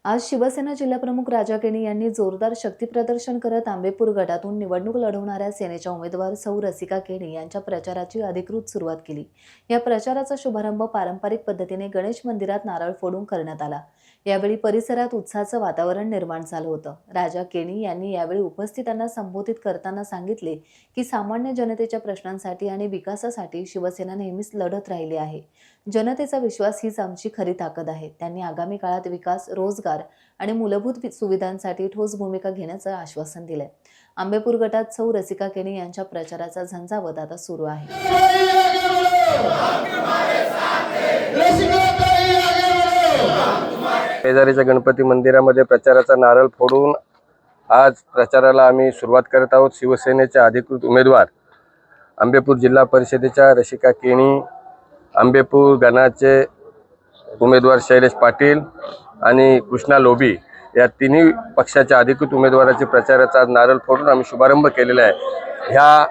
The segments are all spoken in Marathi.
आज शिवसेना जिल्हाप्रमुख राजा केणी यांनी जोरदार शक्तीप्रदर्शन करत आंबेपूर गटातून निवडणूक लढवणाऱ्या सेनेच्या उमेदवार सौ रसिका केणी यांच्या प्रचाराची अधिकृत सुरुवात केली। या प्रचाराचा शुभारंभ पारंपरिक पद्धतीने गणेश मंदिरात नारळ फोडून करण्यात आला। यावेळी परिसरात उत्साहाचं वातावरण निर्माण झालं होतं। राजा केणी यांनी यावेळी उपस्थितांना संबोधित करताना सांगितले की सामान्य जनतेच्या प्रश्नांसाठी आणि विकासासाठी शिवसेना नेहमीच लढत राहिली आहे। जनतेचा विश्वास हीच आमची खरी ताकद आहे। त्यांनी आगामी काळात विकास, रोजगार आणि मूलभूत सुविधांसाठी ठोस भूमिका घेण्याचं आश्वासन दिलंय। आंबेपूर गटात सौ रसिका केणी यांच्या प्रचाराचा झंझावात आता सुरू आहे। शेजारीच्या गणपती मंदिरामध्ये प्रचाराचा नारळ फोडून आज प्रचाराला आम्ही सुरुवात करत आहोत। शिवसेनेचे अधिकृत उमेदवार आंबेपूर जिल्हा परिषदेच्या रसिका केणी, आंबेपूर गणाचे उमेदवार शैलेश पाटील आणि कृष्णा लोभी या तिन्ही पक्षाच्या अधिकृत उमेदवाराच्या प्रचाराचा नारळ फोडून आम्ही शुभारंभ केलेला आहे। ह्या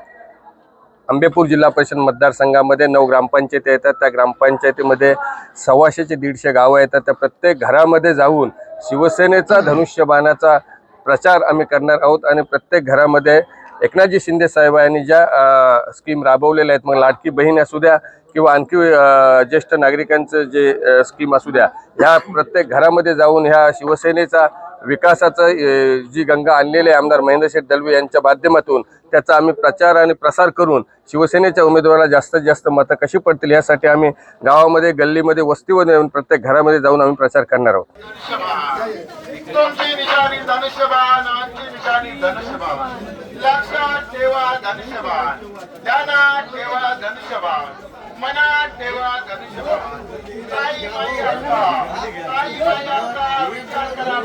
आंबेपूर जिल्हा परिषद मतदारसंघामध्ये 9 ग्रामपंचायती येतात। त्या ग्रामपंचायतीमध्ये 125 ते 150 गावं येतात। त्या प्रत्येक घरामध्ये जाऊन शिवसेनेचा धनुष्यबाणाचा प्रचार आम्ही करणार आहोत आणि प्रत्येक घरामध्ये एकनाथजी शिंदे साहेबांनी ज्या स्कीम राबवलेल्या आहेत, मग लाडकी बहीण असू द्या किंवा आणखी ज्येष्ठ नागरिकांचं जे स्कीम असू द्या, ह्या प्रत्येक घरामध्ये जाऊन ह्या शिवसेनेचा विकासाचं जी गंगा आणलेले आमदार महेंद्र शेठ दलवे यांच्या माध्यमातून त्याचा आम्ही प्रचार आणि प्रसार करून शिवसेनेच्या उमेदवाराला जास्तीत जास्त मतं कशी पडतील यासाठी आम्ही गावामध्ये, गल्लीमध्ये, वस्तीवर येऊन प्रत्येक घरामध्ये जाऊन आम्ही प्रचार करणार आहोत। मनात ठेवा धनुष्यबाण, ताई माई अक्का, ताई माई अक्का, विचार करा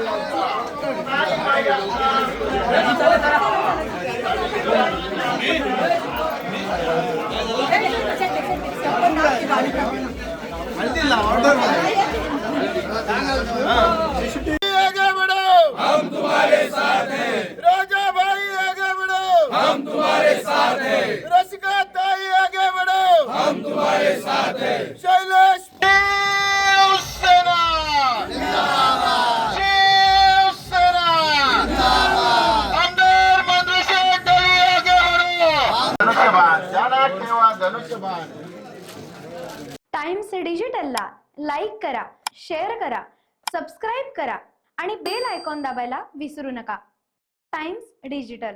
ताई माई अक्का। आगे बढ़ो, हम तुम्हारे साथ हैं। राजा भाई आगे बढ़ो, हम तुम्हारे साथ हैं। रसिका ताई आगे बढ़ो, हम तुम्हारे साथ हैं। शैलेश शिवसेना जिंदाबाद, शिवसेना जिंदाबाद। आमदार महेंद्र शेठ दलवे आगे बढ़ो। धनुष्यबाण, ध्यानात ठेवा धनुष्यबाण। टाइम्स डिजिटलला लाईक करा, शेअर करा, सबस्क्राईब करा आणि बेल आयकॉन दाबायला विसरू नका। Times digital.